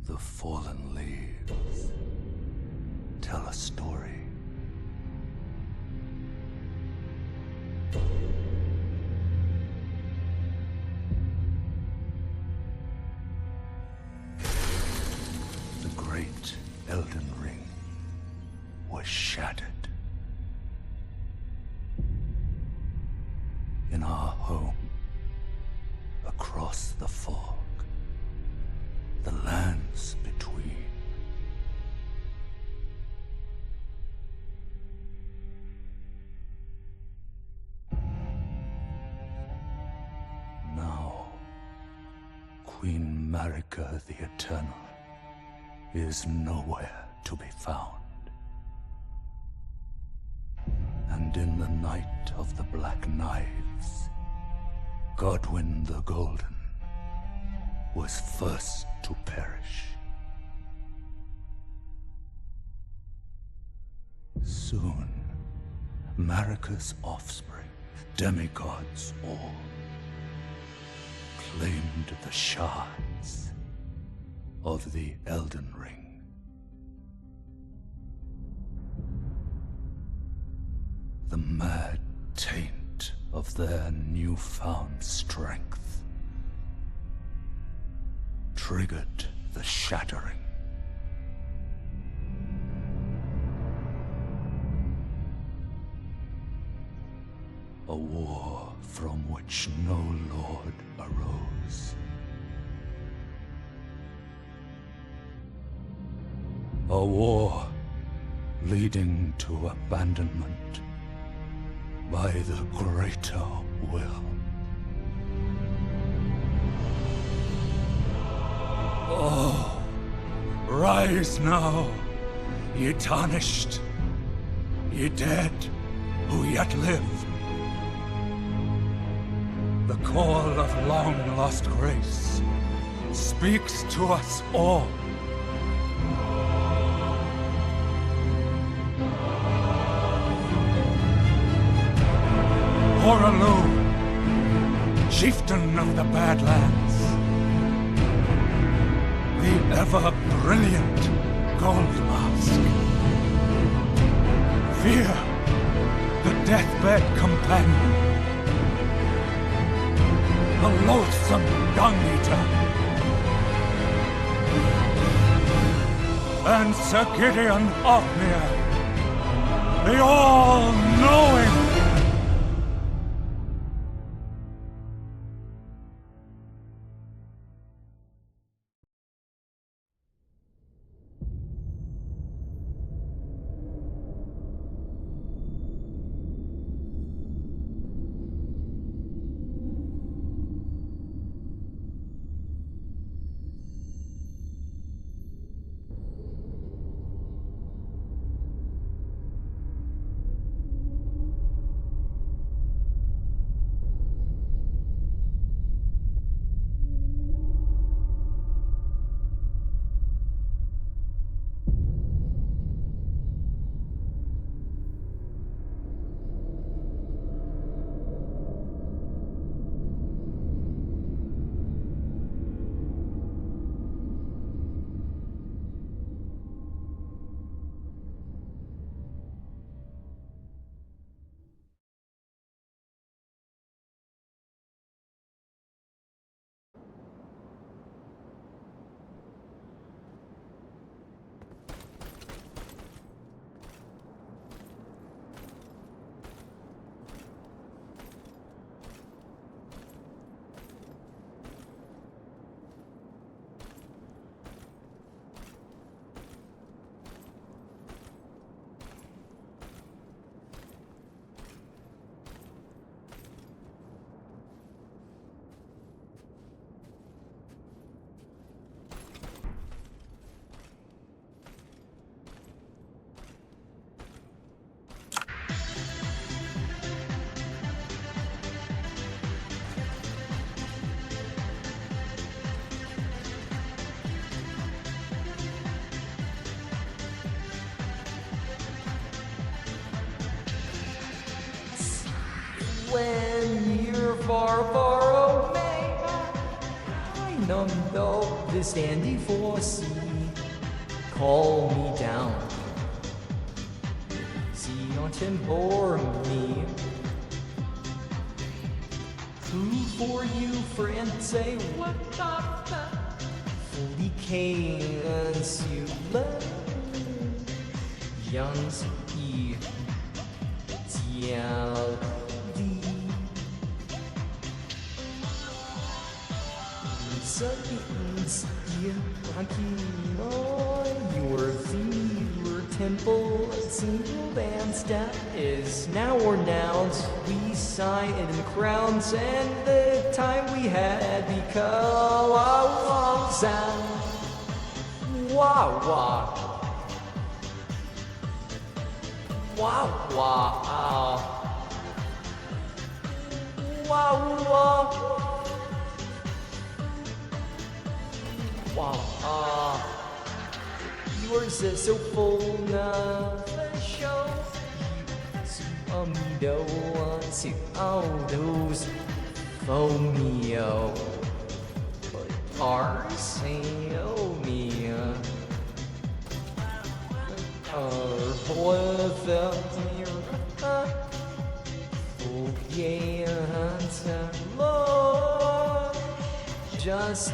The fallen leaves tell a story. The great Elden Ring was shattered. In our home, across the fog, the lands between. Now, Queen Marika the Eternal is nowhere to be found. And in the night of the Black Knives, Godwyn the Golden was first to perish. Soon, Marika's offspring, demigods all, claimed the shards of the Elden Ring. The mad taint of their newfound strength triggered the shattering. A war from which no lord arose. A war leading to abandonment by the greater will. Oh, rise now, ye tarnished, ye dead who yet live. The call of long-lost grace speaks to us all. Horalu, chieftain of the Badlands, the ever-brilliant Gold Mask. Fear, the deathbed companion, the loathsome Dung-Eater, and Sir Gideon Othmere, the all-knowing. When you're far, far away, I numb though this standing for sea. Call me down. See on temper me. Who for you, friend, say what the fully chaos you love. Young E. TLD. Something's here, rocking on your feet, your temple, single band step is now or nouns. We sign in the crowns, and the time we had become a sound. Wah wah. Wah wah. Wah wah. Wow, yours is so full of the show. You me don't want to all those Fomio. But ours say me. Boy, the oh yeah, love just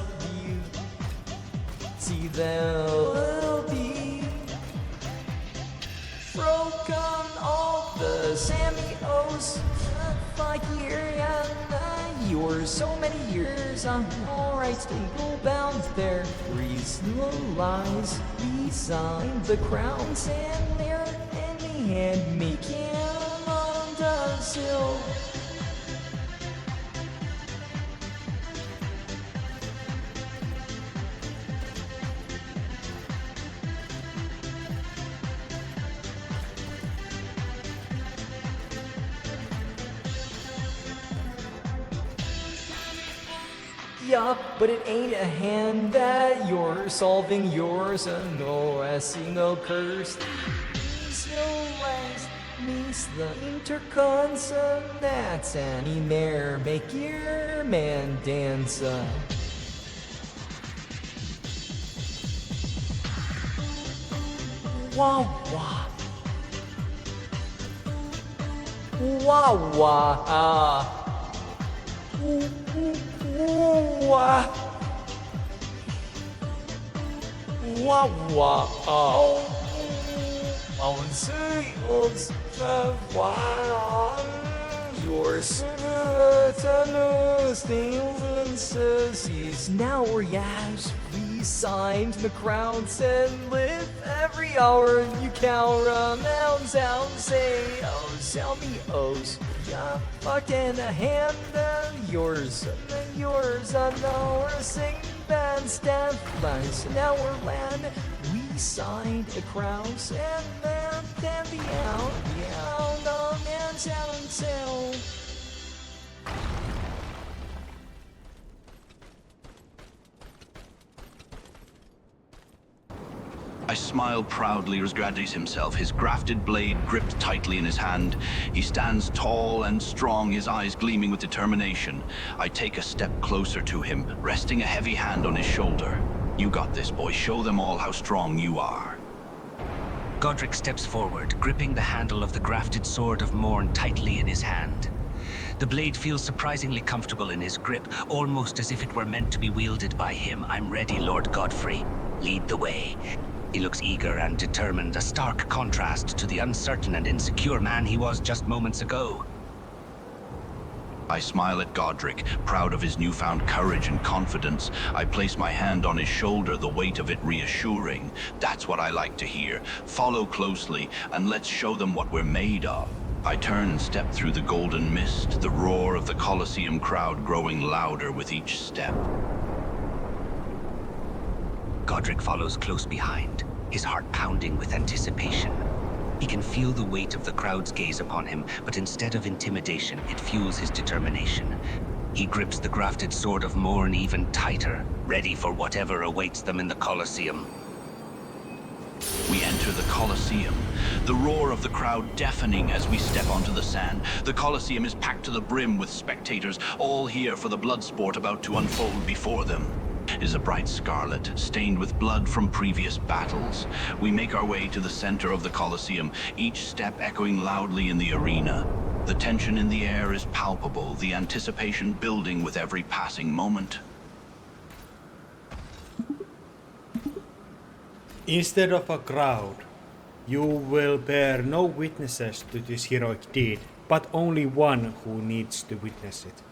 see there will be broken all the Sammy-O's 5 years and yours so many years. I'm alright, stable bound there. Realize beside the crowns and there in the hand making on the sill. Yeah, but it ain't a hand that you're solving yours, no, a single curse. So last means the interconsonant, that's any mare, make your man dance. Wah wah. Wah wah. Wah wah wah oh I'll say wah your certain stances now or yes we signed the crowds and live every hour you count around sound say oh sell me O's yeah fucking a hand yours and our sing band stand lines now we're land we signed the crowds and then the out no man sound. I smile proudly as Gradys himself, his grafted blade gripped tightly in his hand. He stands tall and strong, his eyes gleaming with determination. I take a step closer to him, resting a heavy hand on his shoulder. You got this, boy. Show them all how strong you are. Godric steps forward, gripping the handle of the grafted sword of Morn tightly in his hand. The blade feels surprisingly comfortable in his grip, almost as if it were meant to be wielded by him. I'm ready, Lord Godfrey. Lead the way. He looks eager and determined, a stark contrast to the uncertain and insecure man he was just moments ago. I smile at Godric, proud of his newfound courage and confidence. I place my hand on his shoulder, the weight of it reassuring. That's what I like to hear. Follow closely, and let's show them what we're made of. I turn and step through the golden mist, the roar of the Colosseum crowd growing louder with each step. Godric follows close behind, his heart pounding with anticipation. He can feel the weight of the crowd's gaze upon him, but instead of intimidation, it fuels his determination. He grips the grafted sword of Morn even tighter, ready for whatever awaits them in the Colosseum. We enter the Colosseum, the roar of the crowd deafening as we step onto the sand. The Colosseum is packed to the brim with spectators, all here for the blood sport about to unfold before them. is a bright scarlet, stained with blood from previous battles. We make our way to the center of the Colosseum, each step echoing loudly in the arena. The tension in the air is palpable, the anticipation building with every passing moment. Instead of a crowd, you will bear no witnesses to this heroic deed, but only one who needs to witness it.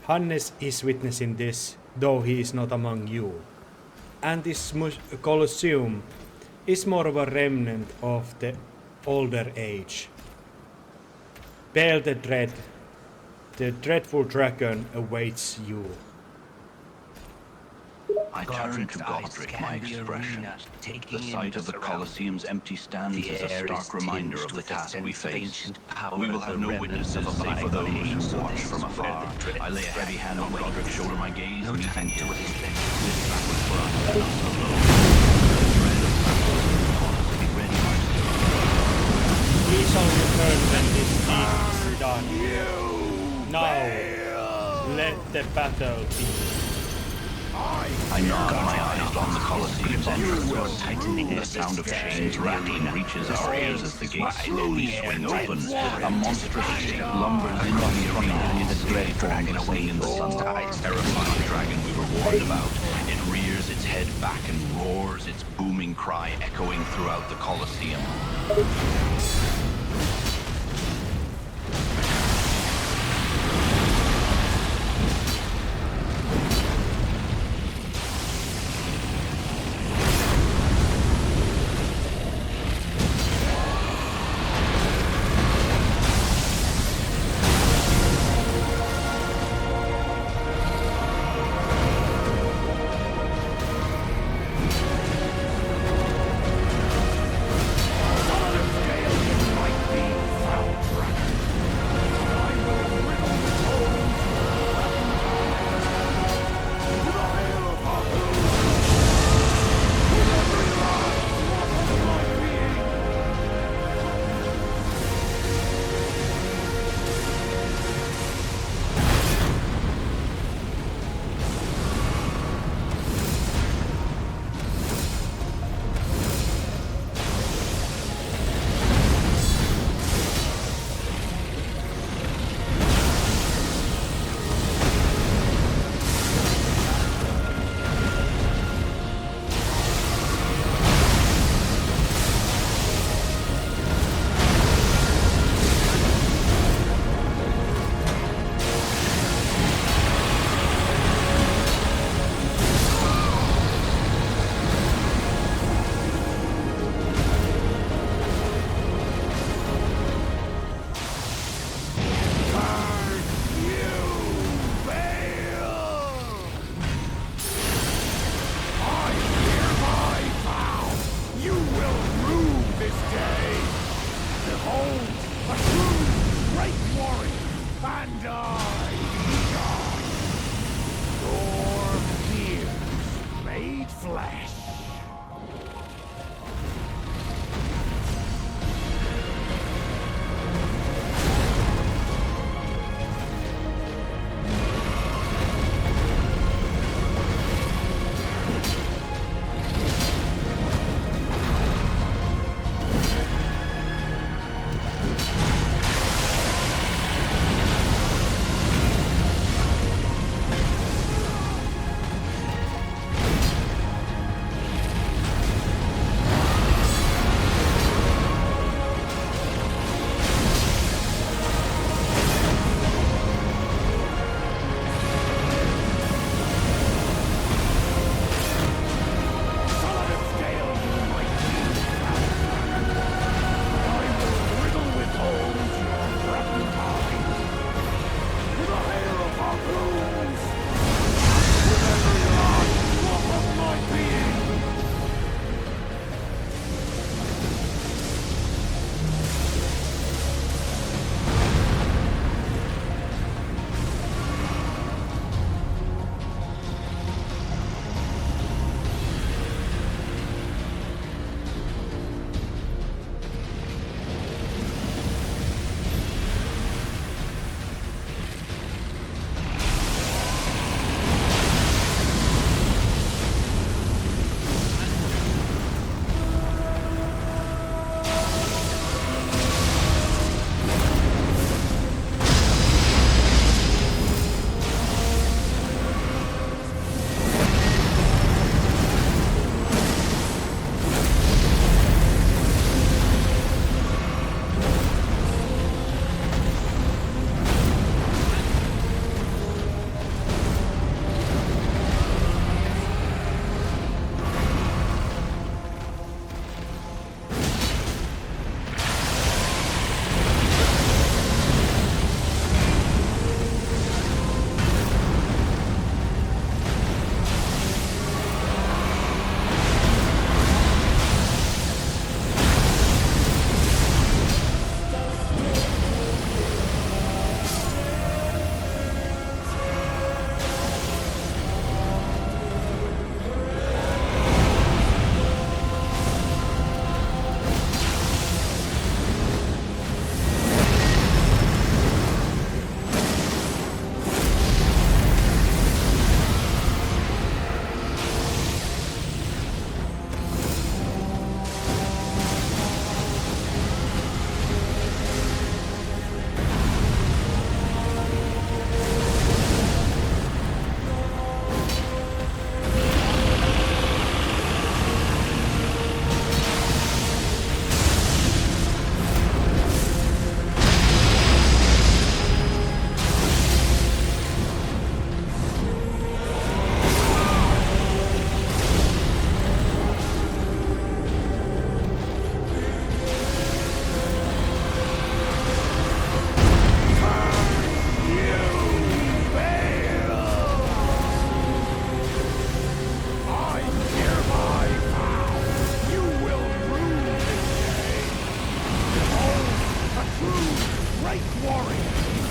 Hannes is witnessing this, though he is not among you. And this Colosseum is more of a remnant of the older age. Bear the dread. The dreadful dragon awaits you. I turn to Godric my expression. The sight of the Colosseum's empty stands is a stark reminder of the task we face. We will have no witnesses save for those who watch from afar. I lay a heavy hand on Godric's shoulder, my gaze meeting his. This battle for us is not so low. The dread of battle is upon us. Be ready, my sister. We shall return when this deed is done. Now, let the battle be. I nod my eyes on the Colosseum's entrance, tightening. The sound of chains rattling reaches our ears as the gates slowly swing open. A monstrous shape lumbers into the arena, its dread dragon away in the sunlight. Terrifying dragon we were warned about. It rears its head back and roars, its booming cry echoing throughout the Colosseum.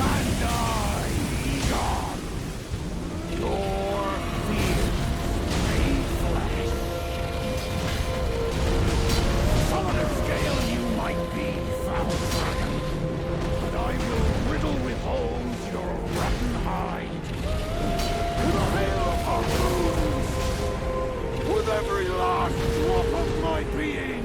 and I, Egon, your fear made flesh. On a scale you might be, foul dragon, but I will riddle with holes your rotten hide. With a hail of harpoons, with every last drop of my being.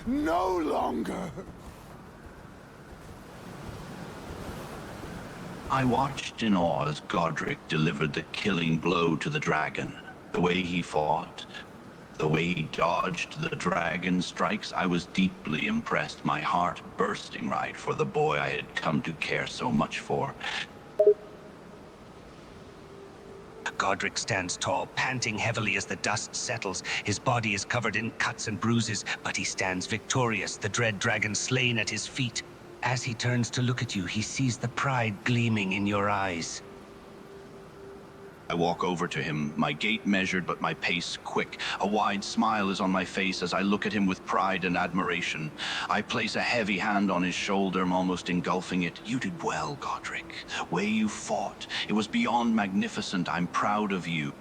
No longer! I watched in awe as Godric delivered the killing blow to the dragon. The way he fought, the way he dodged the dragon's strikes, I was deeply impressed, my heart bursting right for the boy I had come to care so much for. Godric stands tall, panting heavily as the dust settles. His body is covered in cuts and bruises, but he stands victorious, the dread dragon slain at his feet. As he turns to look at you, he sees the pride gleaming in your eyes. I walk over to him, my gait measured but my pace quick. A wide smile is on my face as I look at him with pride and admiration. I place a heavy hand on his shoulder, almost engulfing it. You did well, Godric. Way you fought. It was beyond magnificent. I'm proud of you.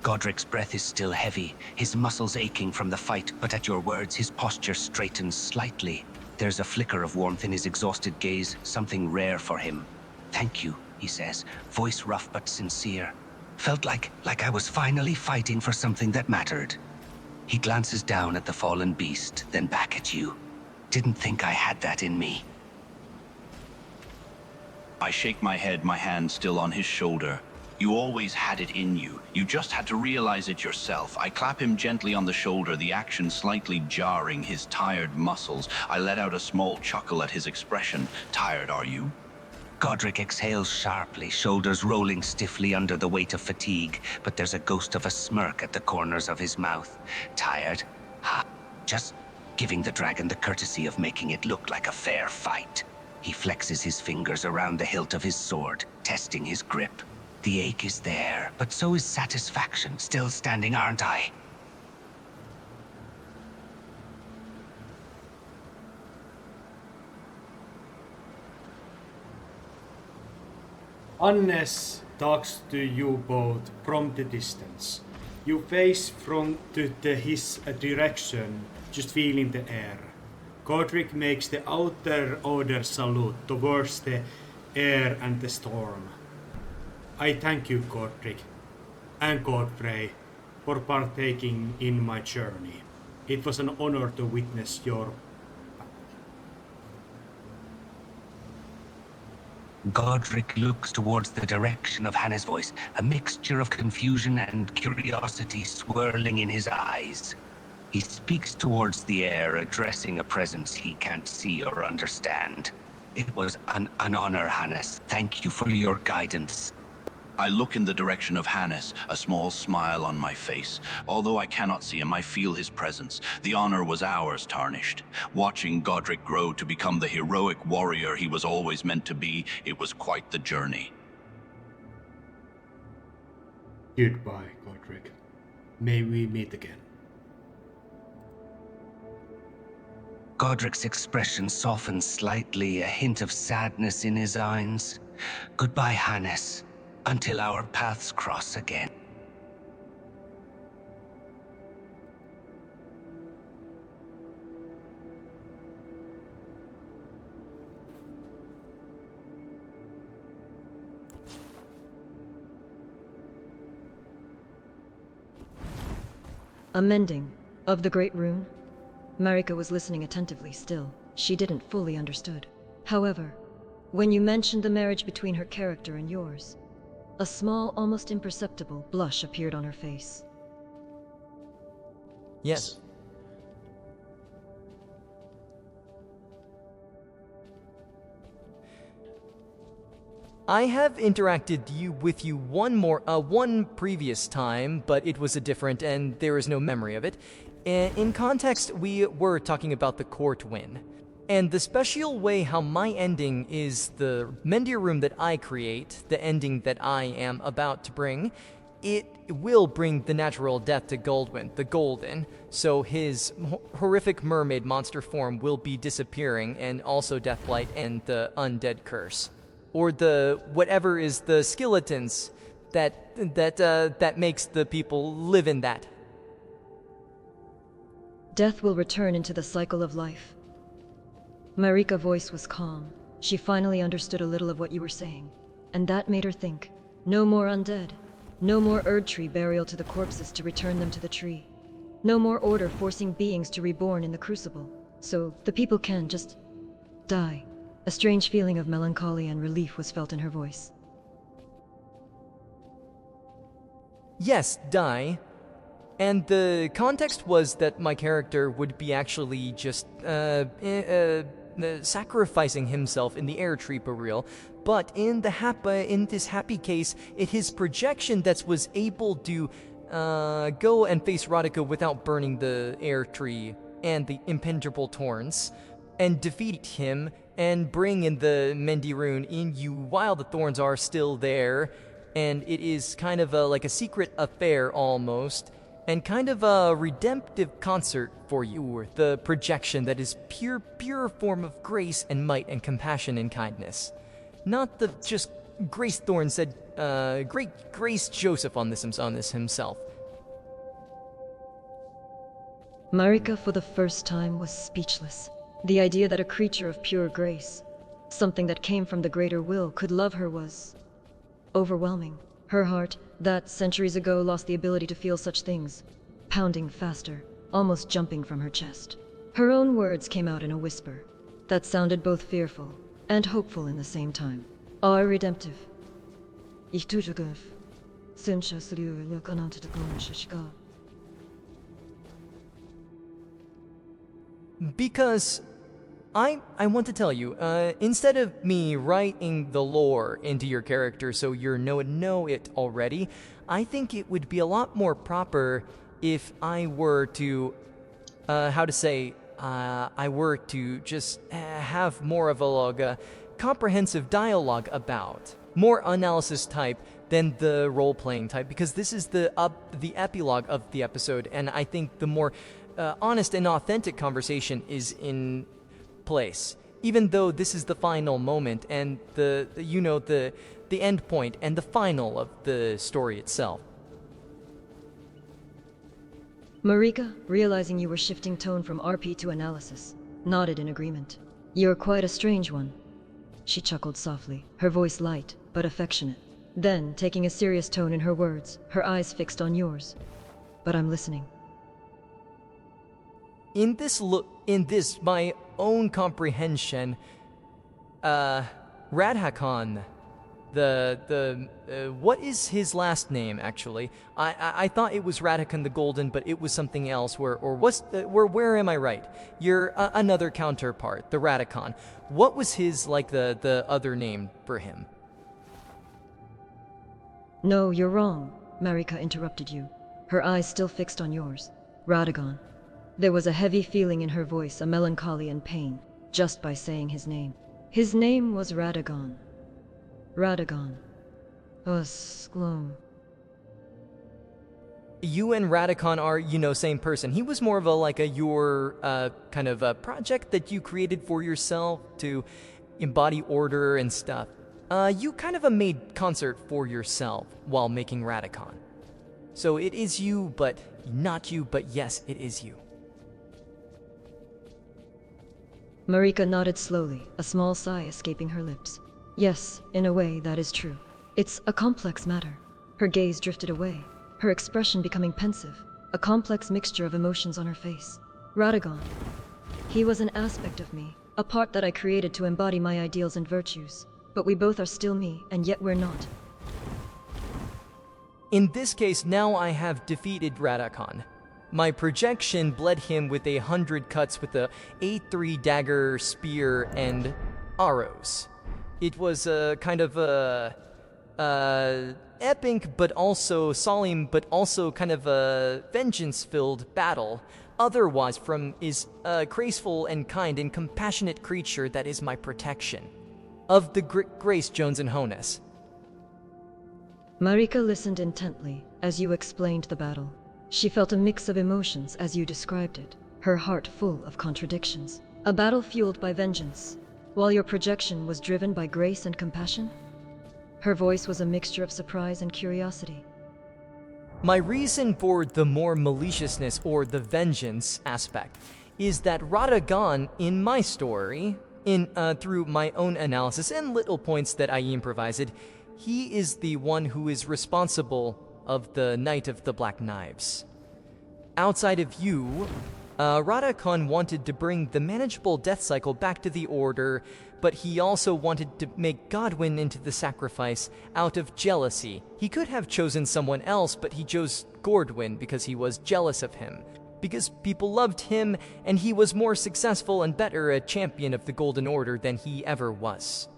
Godric's breath is still heavy, his muscles aching from the fight, but at your words, his posture straightens slightly. There's a flicker of warmth in his exhausted gaze, something rare for him. Thank you, he says, voice rough but sincere. Felt like I was finally fighting for something that mattered. He glances down at the fallen beast, then back at you. Didn't think I had that in me. I shake my head, my hand still on his shoulder. You always had it in you. You just had to realize it yourself. I clap him gently on the shoulder, the action slightly jarring his tired muscles. I let out a small chuckle at his expression. Tired, are you? Godric exhales sharply, shoulders rolling stiffly under the weight of fatigue, but there's a ghost of a smirk at the corners of his mouth. Tired? Ha! Just giving the dragon the courtesy of making it look like a fair fight. He flexes his fingers around the hilt of his sword, testing his grip. The ache is there, but so is satisfaction. Still standing, aren't I? Hannes talks to you both from the distance. You face from to his direction, just feeling the air. Godric makes the outer order salute towards the air and the storm. I thank you, Godric, and Godfrey, for partaking in my journey. It was an honor to witness your... Godric looks towards the direction of Hannah's voice, a mixture of confusion and curiosity swirling in his eyes. He speaks towards the air, addressing a presence he can't see or understand. It was an honor, Hannes. Thank you for your guidance. I look in the direction of Hannes, a small smile on my face. Although I cannot see him, I feel his presence. The honor was ours, Tarnished. Watching Godric grow to become the heroic warrior he was always meant to be, it was quite the journey. Goodbye, Godric. May we meet again. Godric's expression softens slightly, a hint of sadness in his eyes. Goodbye, Hannes. Until our paths cross again. A mending of the Great Rune? Marika was listening attentively still. She didn't fully understood. However, when you mentioned the marriage between her character and yours, a small, almost imperceptible blush appeared on her face. Yes. I have interacted with you one previous time, but it was a different, and there is no memory of it. In context, we were talking about the court win. And the special way how my ending is the Mendir room that I create, the ending that I am about to bring, it will bring the natural death to Goldwyn, the Golden, so his horrific mermaid monster form will be disappearing, and also Deathblight and the Undead Curse. Or the whatever is the skeletons that makes the people live in that. Death will return into the cycle of life. Marika's voice was calm. She finally understood a little of what you were saying. And that made her think. No more undead. No more Erdtree burial to the corpses to return them to the tree. No more order forcing beings to reborn in the crucible. So the people can just die. A strange feeling of melancholy and relief was felt in her voice. Yes, die. And the context was that my character would be actually just sacrificing himself in the Erdtree burial, but in this happy case, it his projection that was able to go and face Radika without burning the Erdtree and the impenetrable Torns, and defeat him and bring in the Mendirune in you while the thorns are still there, and it is kind of like a secret affair almost. And kind of a redemptive concert for you, the projection that is pure form of grace and might and compassion and kindness. Not the just Grace Thorn said, great Grace Joseph on this himself. Marika for the first time was speechless. The idea that a creature of pure grace, something that came from the greater will, could love her was overwhelming. Her heart, that centuries ago lost the ability to feel such things, pounding faster, almost jumping from her chest. Her own words came out in a whisper that sounded both fearful and hopeful in the same time. Are redemptive. Because I want to tell you, instead of me writing the lore into your character so you know it already, I think it would be a lot more proper if I were to, I were to just have more of a comprehensive dialogue about, more analysis type than the role-playing type, because this is the epilogue of the episode, and I think the more honest and authentic conversation is in place, even though this is the final moment and the end point and the final of the story itself. Marika, realizing you were shifting tone from RP to analysis, nodded in agreement. You're quite a strange one. She chuckled softly, her voice light but affectionate. Then, taking a serious tone in her words, her eyes fixed on yours. But I'm listening. In this my own comprehension, Radhakon. What is his last name, actually? I thought it was Radhakon the Golden, but it was something else. Where am I right? You're another counterpart, the Radhakon. What was his, like, the other name for him? No, you're wrong, Marika interrupted you, her eyes still fixed on yours. Radagon. There was a heavy feeling in her voice, a melancholy and pain, just by saying his name. His name was Radagon. Radagon. Glum. You and Radhakon are, same person. He was more of your kind of a project that you created for yourself to embody order and stuff. You kind of made concert for yourself while making Radhakon. So it is you, but not you, but yes, it is you. Marika nodded slowly, a small sigh escaping her lips. Yes, in a way, that is true. It's a complex matter. Her gaze drifted away, her expression becoming pensive, a complex mixture of emotions on her face. Radagon. He was an aspect of me, a part that I created to embody my ideals and virtues. But we both are still me, and yet we're not. In this case, now I have defeated Radhakon. My projection bled him with 100 cuts with a A3 dagger, spear, and arrows. It was a kind of epic, but also solemn, but also kind of a vengeance-filled battle. Otherwise, from is a graceful and kind and compassionate creature that is my protection. Of the Grace, Jones, and Honus. Marika listened intently as you explained the battle. She felt a mix of emotions as you described it, her heart full of contradictions. A battle fueled by vengeance, while your projection was driven by grace and compassion? Her voice was a mixture of surprise and curiosity. My reason for the more maliciousness or the vengeance aspect is that Radagon in my story, through my own analysis and little points that I improvised, he is the one who is responsible of the Knight of the Black Knives. Outside of you, Radhakon wanted to bring the manageable death cycle back to the Order, but he also wanted to make Godwyn into the sacrifice out of jealousy. He could have chosen someone else, but he chose Gordwyn because he was jealous of him. Because people loved him, and he was more successful and better a champion of the Golden Order than he ever was.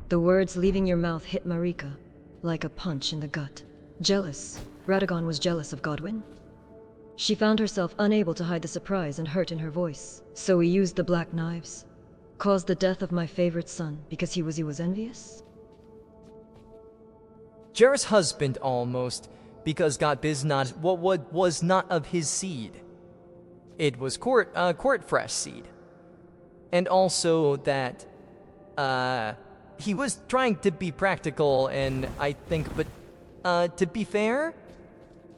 The words leaving your mouth hit Marika like a punch in the gut. Jealous. Radagon was jealous of Godwyn? She found herself unable to hide the surprise and hurt in her voice. So he used the Black Knives? Caused the death of my favorite son because he was envious? Jareth's husband almost, because Godbiz was not of his seed. It was Courtfresh seed. And also that he was trying to be practical, and I think, but to be fair,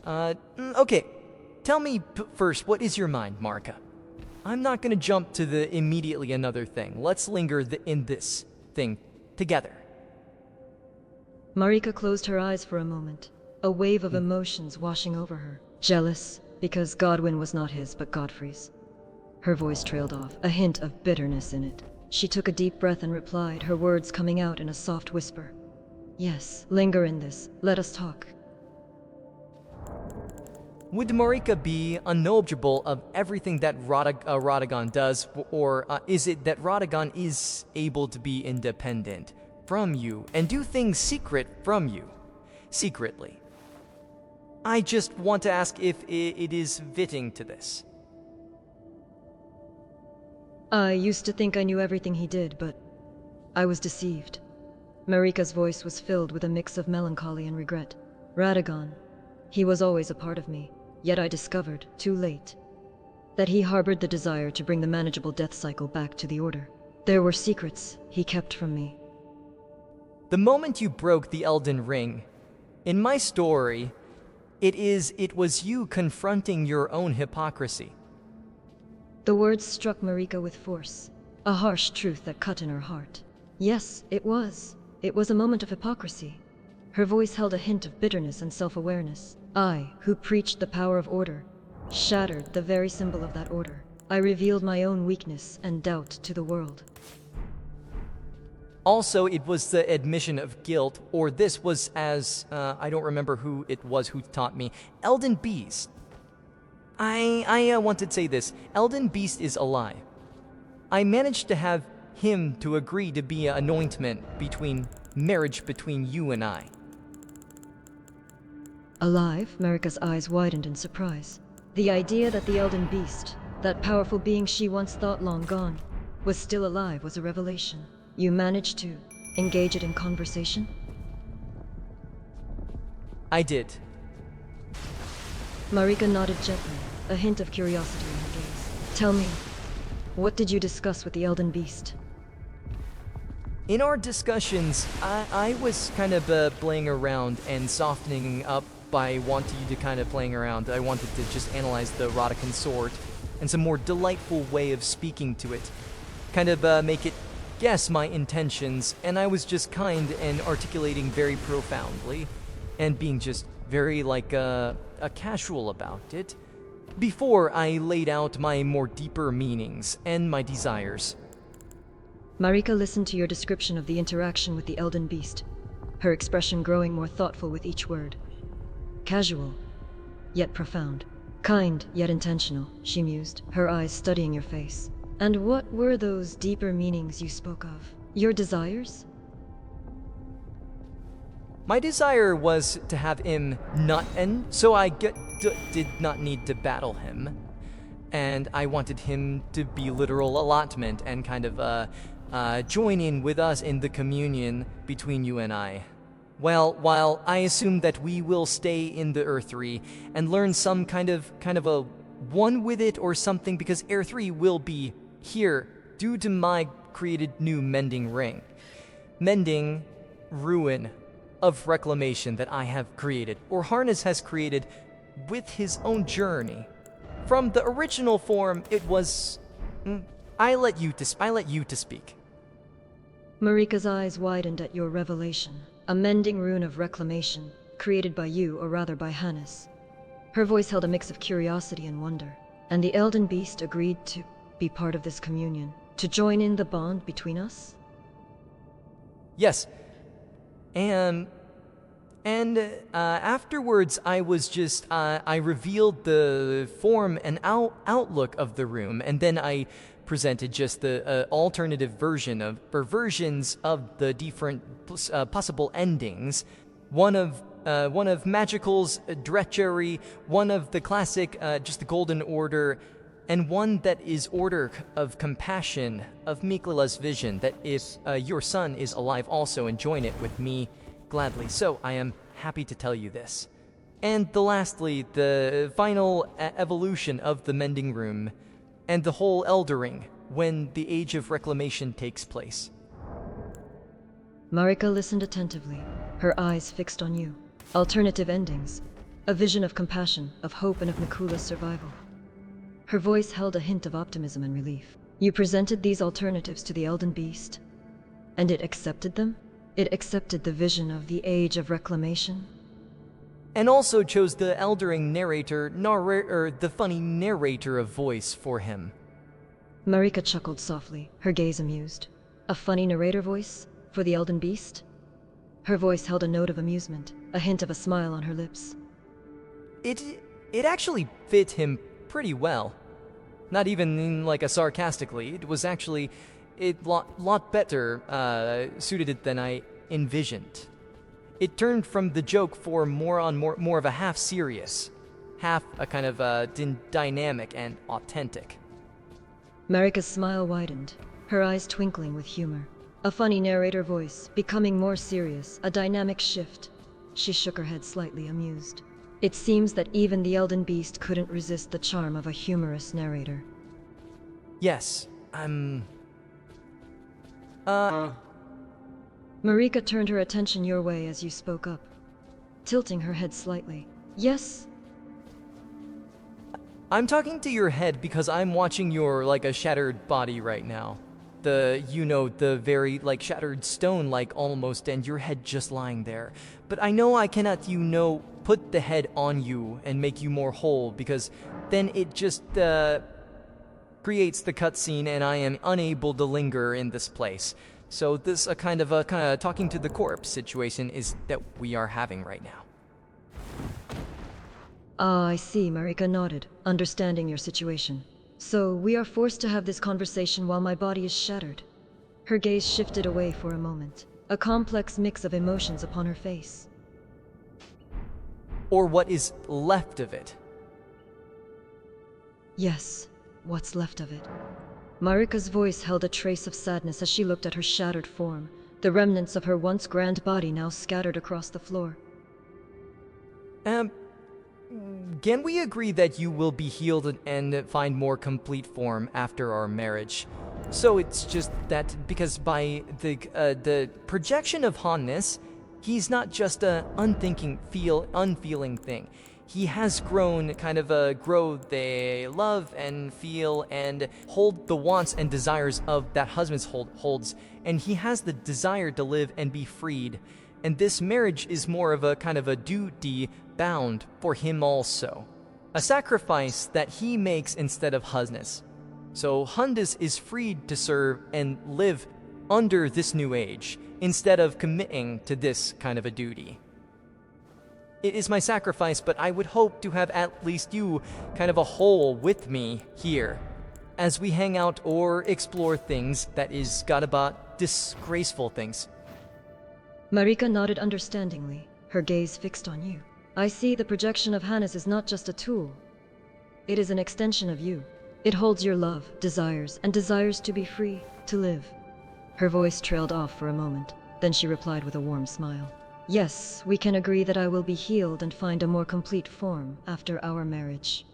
okay, tell me first, what is your mind, Marika? I'm not gonna jump to the immediately another thing. Let's linger in this thing together. Marika closed her eyes for a moment, a wave of emotions washing over her. Jealous, because Godwyn was not his, but Godfrey's. Her voice trailed off, a hint of bitterness in it. She took a deep breath and replied, her words coming out in a soft whisper. Yes, linger in this. Let us talk. Would Marika be unknowledgeable of everything that Radagon does, or is it that Radagon is able to be independent from you and do things secretly? I just want to ask if it is fitting to this. I used to think I knew everything he did, but I was deceived. Marika's voice was filled with a mix of melancholy and regret. Radagon, he was always a part of me, yet I discovered, too late, that he harbored the desire to bring the manageable death cycle back to the Order. There were secrets he kept from me. The moment you broke the Elden Ring, in my story, it was you confronting your own hypocrisy. The words struck Marika with force, a harsh truth that cut in her heart. Yes, it was. It was a moment of hypocrisy. Her voice held a hint of bitterness and self-awareness. I, who preached the power of order, shattered the very symbol of that order. I revealed my own weakness and doubt to the world. Also, it was the admission of guilt, or this was as, I don't remember who it was who taught me, Elden Beast. I wanted to say this. Elden Beast is alive. I managed to have him to agree to be an anointment marriage between you and I. Alive? Marika's eyes widened in surprise. The idea that the Elden Beast, that powerful being she once thought long gone, was still alive was a revelation. You managed to engage it in conversation? I did. Marika nodded gently, a hint of curiosity in her gaze. Tell me, what did you discuss with the Elden Beast? In our discussions, I was kind of playing around and softening up by wanting you to kind of playing around. I wanted to just analyze the Rodican sword and some more delightful way of speaking to it. Kind of make it guess my intentions, and I was just kind and articulating very profoundly and being just very like a casual about it before I laid out my more deeper meanings and my desires. Marika listened to your description of the interaction with the Elden Beast, her expression growing more thoughtful with each word. Casual, yet profound. Kind, yet intentional, she mused, her eyes studying your face. And what were those deeper meanings you spoke of? Your desires? My desire was to have him not, and so I did not need to battle him. And I wanted him to be literal allotment and kind of join in with us in the communion between you and I. Well, while I assume that we will stay in the Earth 3 and learn some kind of a one with it or something, because Air 3 will be here due to my created new mending ring. Mending ruin of reclamation that I have created, or Harness has created with his own journey. From the original form, it was... I let you to speak. Marika's eyes widened at your revelation. A mending rune of reclamation, created by you, or rather by Hannes. Her voice held a mix of curiosity and wonder. And the Elden Beast agreed to be part of this communion, to join in the bond between us? Yes. And afterwards, I was just, I revealed the form and outlook of the room, and then I presented just the alternative versions of the different possible endings. One of Magical's Dretchery, one of the classic, just the Golden Order, and one that is Order of Compassion of Miklala's vision, that if your son is alive also, and join it with me gladly. So I am happy to tell you this. And lastly, the final evolution of the Mending Room, and the whole Eldering, when the Age of Reclamation takes place. Marika listened attentively, her eyes fixed on you. Alternative endings, a vision of compassion, of hope, and of Mikula's survival. Her voice held a hint of optimism and relief. You presented these alternatives to the Elden Beast, and it accepted them? It accepted the vision of the Age of Reclamation? And also chose the Eldering narrator, the funny narrator of voice for him. Marika chuckled softly, her gaze amused. A funny narrator voice? For the Elden Beast? Her voice held a note of amusement, a hint of a smile on her lips. It actually fit him pretty well. Not even in like a sarcastically. It was actually a lot better suited it than I envisioned. It turned from the joke for more of a half serious, half a kind of dynamic and authentic. Marika's smile widened, her eyes twinkling with humor. A funny narrator voice, becoming more serious, a dynamic shift. She shook her head slightly, amused. It seems that even the Elden Beast couldn't resist the charm of a humorous narrator. Yes, Marika turned her attention your way as you spoke up, tilting her head slightly. Yes? I'm talking to your head because I'm watching your, like, a shattered body right now. The very, like, shattered stone, like, almost, and your head just lying there. But I know I cannot, put the head on you and make you more whole, because then it just, creates the cutscene and I am unable to linger in this place. So this a kind of talking to the corpse situation is that we are having right now. Ah, I see, Marika nodded, understanding your situation. So, we are forced to have this conversation while my body is shattered. Her gaze shifted away for a moment, a complex mix of emotions upon her face. Or what is left of it. Yes, what's left of it. Marika's voice held a trace of sadness as she looked at her shattered form, the remnants of her once grand body now scattered across the floor. Can we agree that you will be healed and find more complete form after our marriage? So it's just that because by the projection of Hannes, he's not just a unfeeling thing. He has grown grow they love and feel and hold the wants and desires of that husband's holds, and he has the desire to live and be freed. And this marriage is more of a kind of a duty bound for him also. A sacrifice that he makes instead of Hannes. So Hannes is freed to serve and live under this new age instead of committing to this kind of a duty. It is my sacrifice, but I would hope to have at least you kind of a whole with me here as we hang out or explore things that is got about disgraceful things. Marika nodded understandingly, her gaze fixed on you. I see the projection of Hannes is not just a tool. It is an extension of you. It holds your love, desires, and desires to be free, to live. Her voice trailed off for a moment, then she replied with a warm smile. Yes, we can agree that I will be healed and find a more complete form after our marriage.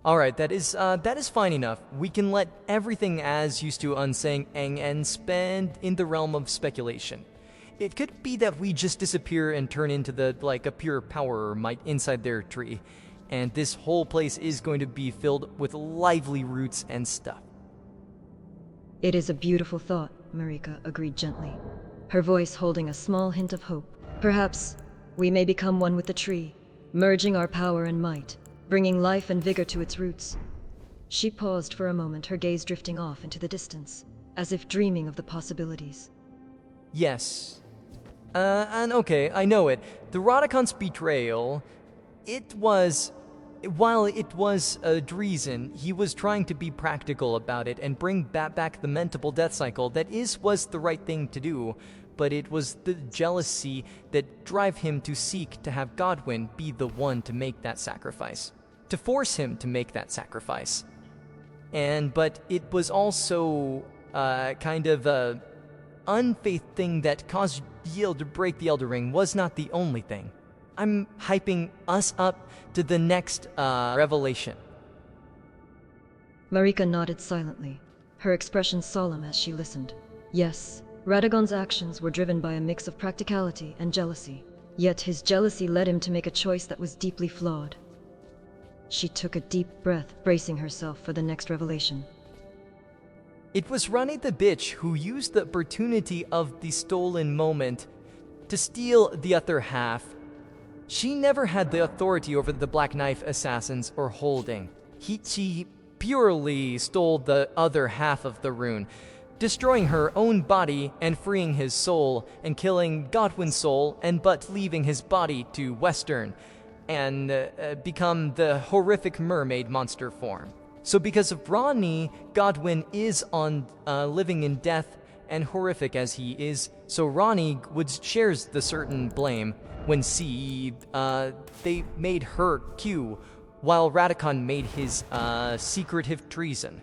Alright, that is fine enough. We can let everything as used to unsaying and spend in the realm of speculation. It could be that we just disappear and turn into a pure power might inside their tree, and this whole place is going to be filled with lively roots and stuff. It is a beautiful thought, Marika agreed gently, her voice holding a small hint of hope. Perhaps we may become one with the tree, merging our power and might, bringing life and vigor to its roots. She paused for a moment, her gaze drifting off into the distance, as if dreaming of the possibilities. Yes. And okay, I know it. The Radakon's betrayal, while it was a reason, he was trying to be practical about it and bring back the mentable death cycle. That was the right thing to do, but it was the jealousy that drive him to seek to have Godwin be the one to make that sacrifice, to force him to make that sacrifice. But it was also kind of a unfaith thing that caused Yield to break the Elder Ring was not the only thing. I'm hyping us up to the next revelation. Marika nodded silently, her expression solemn as she listened. Yes, Radagon's actions were driven by a mix of practicality and jealousy, yet his jealousy led him to make a choice that was deeply flawed. She took a deep breath, bracing herself for the next revelation. It was Rani the bitch who used the opportunity of the stolen moment to steal the other half. She never had the authority over the Black Knife assassins or holding. She purely stole the other half of the rune, destroying her own body and freeing his soul, and killing Godwin's soul but leaving his body to Western and become the horrific mermaid monster form. So because of Ronnie, Godwin is on living in death and horrific as he is, so Ronnie shares the certain blame when they made her Q, while Radikon made his secretive treason.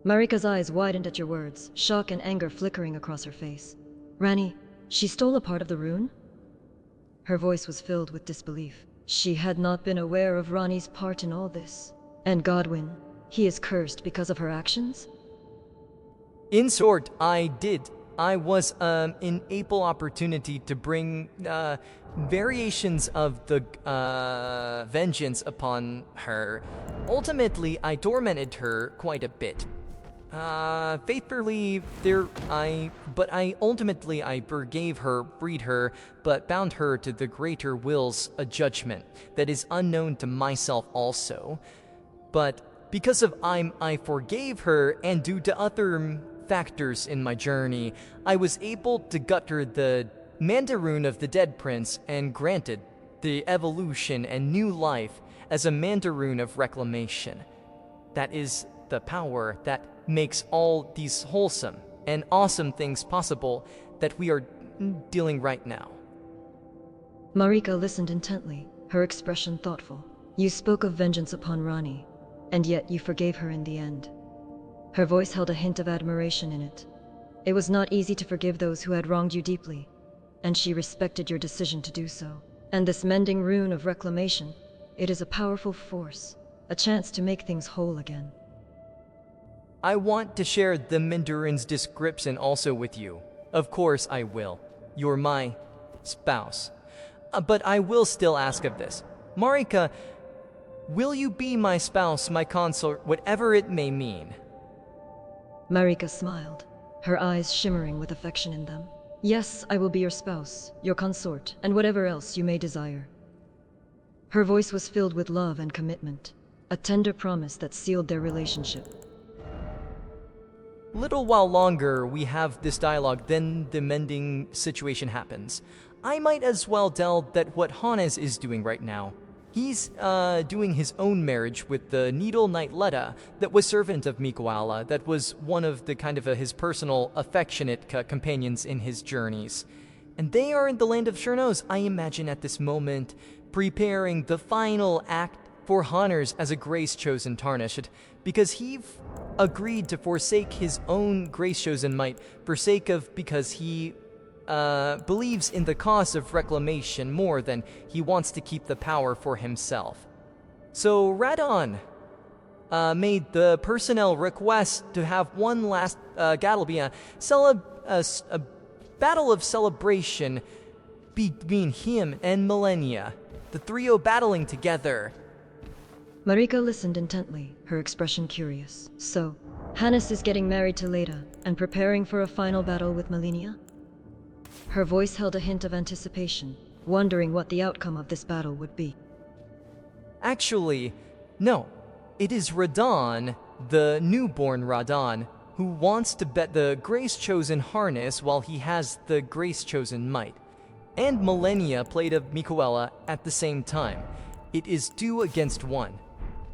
Marika's eyes widened at your words, shock and anger flickering across her face. Rani, she stole a part of the rune? Her voice was filled with disbelief. She had not been aware of Rani's part in all this. And Godwin, he is cursed because of her actions? In short, I did. I was an ample opportunity to bring variations of the vengeance upon her. Ultimately, I tormented her quite a bit. Faithfully, I forgave her, freed her, but bound her to the greater will's a judgment that is unknown to myself also. But because of I forgave her, and due to other factors in my journey, I was able to gutter the Mandaroon of the Dead Prince and granted the evolution and new life as a Mandaroon of Reclamation. That is the power that makes all these wholesome and awesome things possible that we are dealing right now. Marika listened intently, her expression thoughtful. You spoke of vengeance upon Rani, and yet you forgave her in the end. Her voice held a hint of admiration in it. It was not easy to forgive those who had wronged you deeply, and she respected your decision to do so. And this mending rune of reclamation, it is a powerful force, a chance to make things whole again. I want to share the Mandaroon's description also with you. Of course I will. You're my spouse. But I will still ask of this. Marika, will you be my spouse, my consort, whatever it may mean? Marika smiled, her eyes shimmering with affection in them. Yes, I will be your spouse, your consort, and whatever else you may desire. Her voice was filled with love and commitment, a tender promise that sealed their relationship. Little while longer we have this dialogue, then the mending situation happens. I might as well tell that what Hannes is doing right now. He's doing his own marriage with the Needle Knight Letta that was servant of Mikoala, that was one of the kind of his personal affectionate companions in his journeys. And they are in the land of Chernos, I imagine at this moment, preparing the final act for Hannes as a grace-chosen tarnished, because he agreed to forsake his own grace-chosen might because he believes in the cause of reclamation more than he wants to keep the power for himself. So Radon made the personnel request to have one last Galabia a battle of celebration between him and Millennia, the trio battling together. Marika listened intently, her expression curious. So, Hannes is getting married to Leda and preparing for a final battle with Millennia? Her voice held a hint of anticipation, wondering what the outcome of this battle would be. Actually, no. It is Radon, the newborn Radon, who wants to bet the Grace-Chosen harness while he has the Grace-Chosen might. And Millennia played a Mikoala at the same time. It is 2 against 1.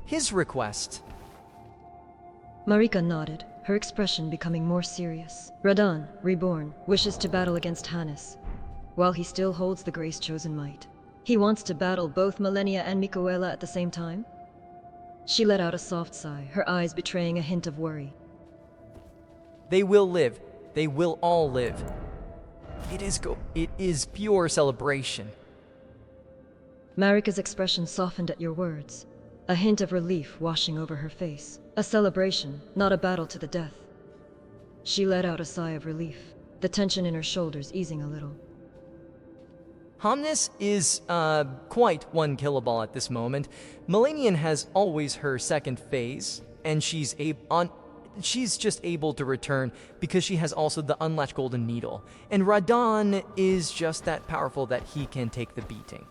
His request. Marika nodded, her expression becoming more serious. Radon, reborn, wishes to battle against Hannes, while he still holds the Grace-Chosen might. He wants to battle both Millennia and Mikoala at the same time? She let out a soft sigh, her eyes betraying a hint of worry. They will live. They will all live. It is pure celebration. Marika's expression softened at your words, a hint of relief washing over her face. A celebration, not a battle to the death. She let out a sigh of relief, the tension in her shoulders easing a little. Hannes is quite one killable at this moment. Millennian has always her second phase, and she's just able to return because she has also the unlatched golden needle. And Radon is just that powerful that he can take the beating.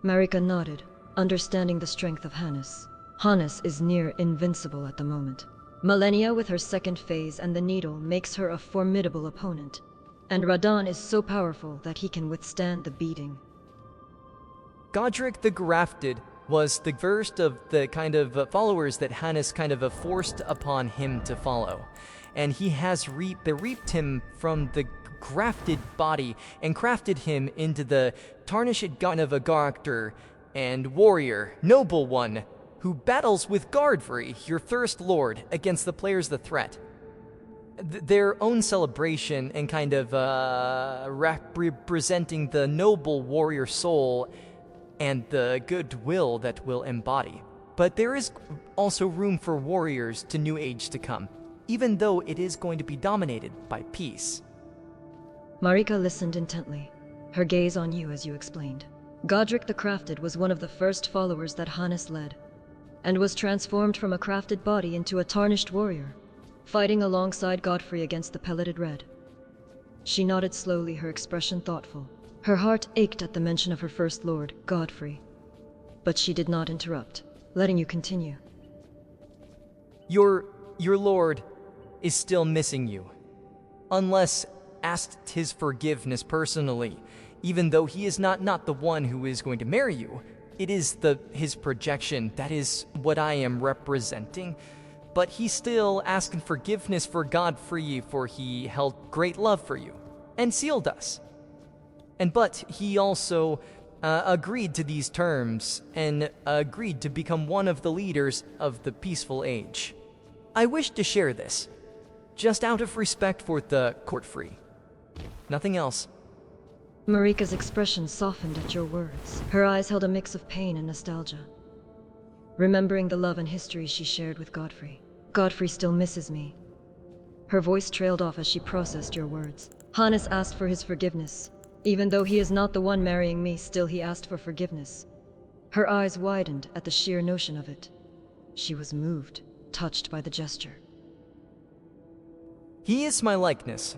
Marika nodded, understanding the strength of Hannes. Hannes is near invincible at the moment. Millennia with her second phase and the needle makes her a formidable opponent. And Radon is so powerful that he can withstand the beating. Godric the Grafted was the first of the kind of followers that Hannes kind of forced upon him to follow. And he has reaped him from the grafted body and crafted him into the tarnished kind of a character and warrior, noble one, who battles with Gardfrey, your first lord, against the players the threat. Their own celebration and kind of representing the noble warrior soul and the goodwill that will embody. But there is also room for warriors to New Age to come, even though it is going to be dominated by peace. Marika listened intently, her gaze on you as you explained. Godric the Crafted was one of the first followers that Hannes led, and was transformed from a crafted body into a tarnished warrior, fighting alongside Godfrey against the Pelleted Red. She nodded slowly, her expression thoughtful. Her heart ached at the mention of her first lord, Godfrey. But she did not interrupt, letting you continue. Your lord is still missing you. Unless asked his forgiveness personally, even though he is not the one who is going to marry you. It is his projection. That is what I am representing. But he's still asking forgiveness for Godfrey, for he held great love for you and sealed us. But he also agreed to these terms and agreed to become one of the leaders of the peaceful age. I wish to share this, just out of respect for the court-free. Nothing else. Marika's expression softened at your words. Her eyes held a mix of pain and nostalgia. Remembering the love and history she shared with Godfrey. Godfrey still misses me. Her voice trailed off as she processed your words. Hannes asked for his forgiveness. Even though he is not the one marrying me, still he asked for forgiveness. Her eyes widened at the sheer notion of it. She was moved, touched by the gesture. He is my likeness.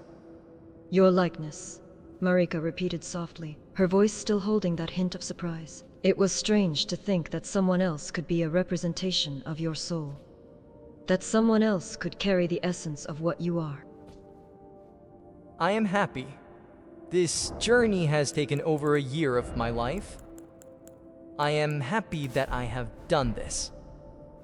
Your likeness, Marika repeated softly, her voice still holding that hint of surprise. It was strange to think that someone else could be a representation of your soul. That someone else could carry the essence of what you are. I am happy. This journey has taken over a year of my life. I am happy that I have done this.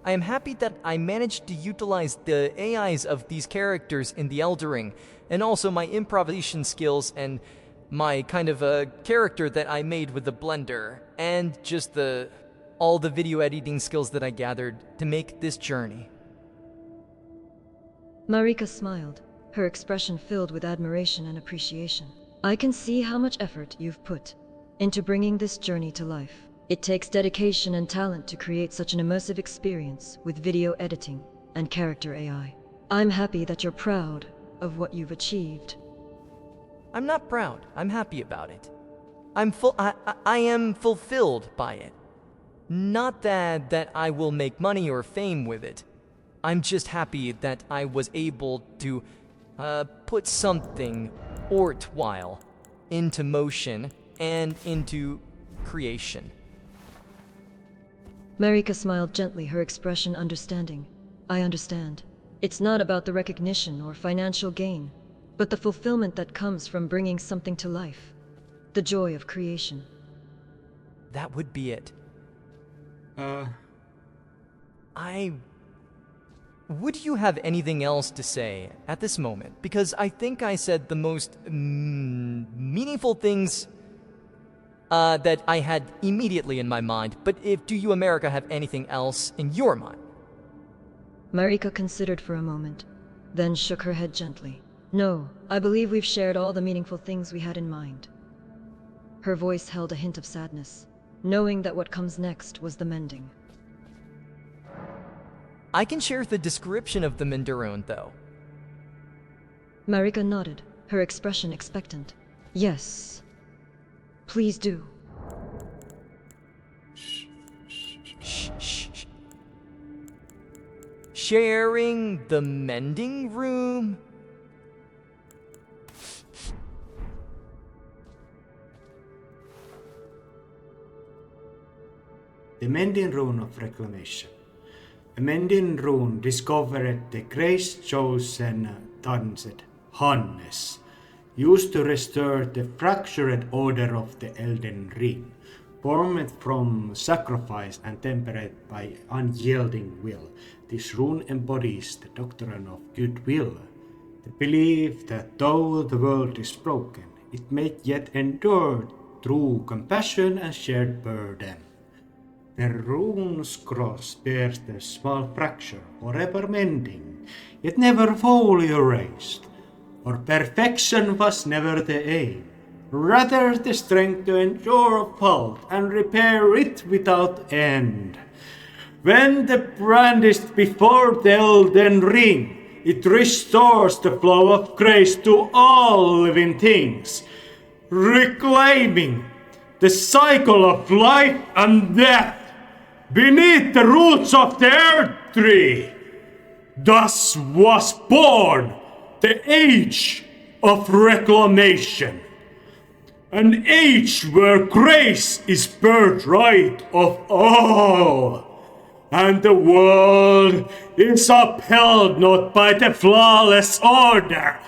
I am happy that I managed to utilize the AIs of these characters in the Eldering, and also my improvisation skills and my kind of a character that I made with the blender, and just all the video editing skills that I gathered to make this journey. Marika smiled, her expression filled with admiration and appreciation. I can see how much effort you've put into bringing this journey to life. It takes dedication and talent to create such an immersive experience with video editing and character AI. I'm happy that you're proud of what you've achieved. I'm not proud. I'm happy about it. I am fulfilled by it. Not that I will make money or fame with it. I'm just happy that I was able to put something worthwhile into motion and into creation. Marika smiled gently, her expression understanding. I understand. It's not about the recognition or financial gain, but the fulfillment that comes from bringing something to life. The joy of creation. That would be it. Would you have anything else to say at this moment? Because I think I said the most meaningful things that I had immediately in my mind. But do you, America, have anything else in your mind? Marika considered for a moment, then shook her head gently. No, I believe we've shared all the meaningful things we had in mind. Her voice held a hint of sadness, knowing that what comes next was the mending. I can share the description of the Menderone, though. Marika nodded, her expression expectant. Yes. Please do. Shh. Sharing the mending room? The Mending Rune of Reclamation. A Mending Rune discovered the grace-chosen Tanzed, Hannes, used to restore the fractured order of the Elden Ring, formed from sacrifice and tempered by unyielding will. This rune embodies the doctrine of goodwill, the belief that though the world is broken, it may yet endure through compassion and shared burden. The rune's cross bears the small fracture, forever mending, yet never fully erased. For perfection was never the aim, rather the strength to endure a fault and repair it without end. When the brandished before the Elden Ring, it restores the flow of grace to all living things, reclaiming the cycle of life and death beneath the roots of the earth tree. Thus was born the Age of Reclamation, an age where grace is birthright of all. and the world is upheld not by the flawless order,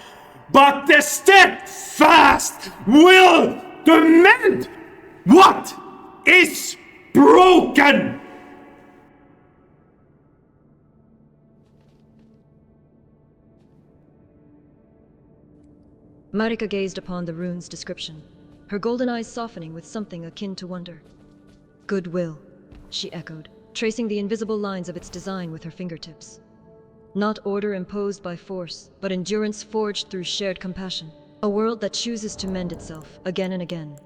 but the steadfast will to mend what is broken. Marika gazed upon the rune's description, her golden eyes softening with something akin to wonder. Goodwill, she echoed, tracing the invisible lines of its design with her fingertips. Not order imposed by force, but endurance forged through shared compassion. A world that chooses to mend itself again and again.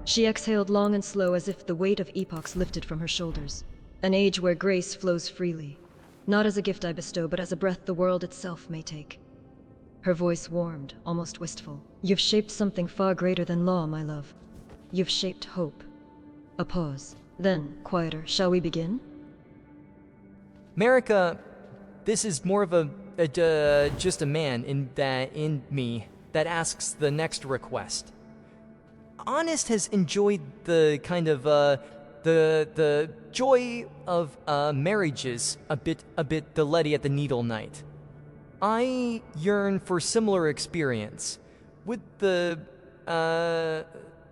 She exhaled long and slow as if the weight of epochs lifted from her shoulders. An age where grace flows freely. Not as a gift I bestow, but as a breath the world itself may take. Her voice warmed, almost wistful. You've shaped something far greater than law, my love. You've shaped hope. A pause. Then, quieter, shall we begin? Marika, this is more of just a man in me that asks the next request. Honest has enjoyed the kind of the joy of marriages a bit the Letty at the Needle Night. I yearn for similar experience. Would the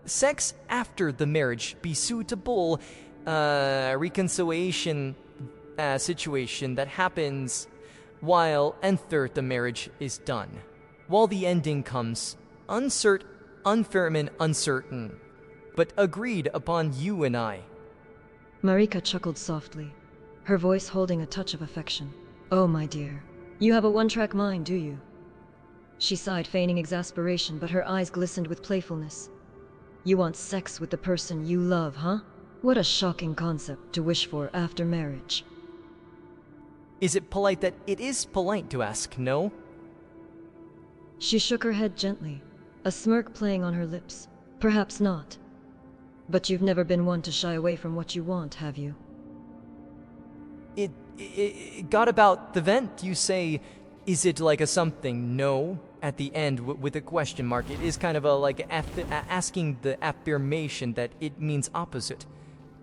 sex after the marriage be suitable reconciliation situation that happens while after the marriage is done, while the ending comes unfirm and uncertain, but agreed upon you and I? Marika chuckled softly, her voice holding a touch of affection. Oh, my dear, you have a one-track mind, do you? She sighed, feigning exasperation, but her eyes glistened with playfulness. You want sex with the person you love, huh? What a shocking concept to wish for after marriage. Is it polite that it is polite to ask, no? She shook her head gently, a smirk playing on her lips. Perhaps not. But you've never been one to shy away from what you want, have you? It got about the vent. You say, is it like a something? No. At the end with a question mark. It is kind of a asking the affirmation that it means opposite.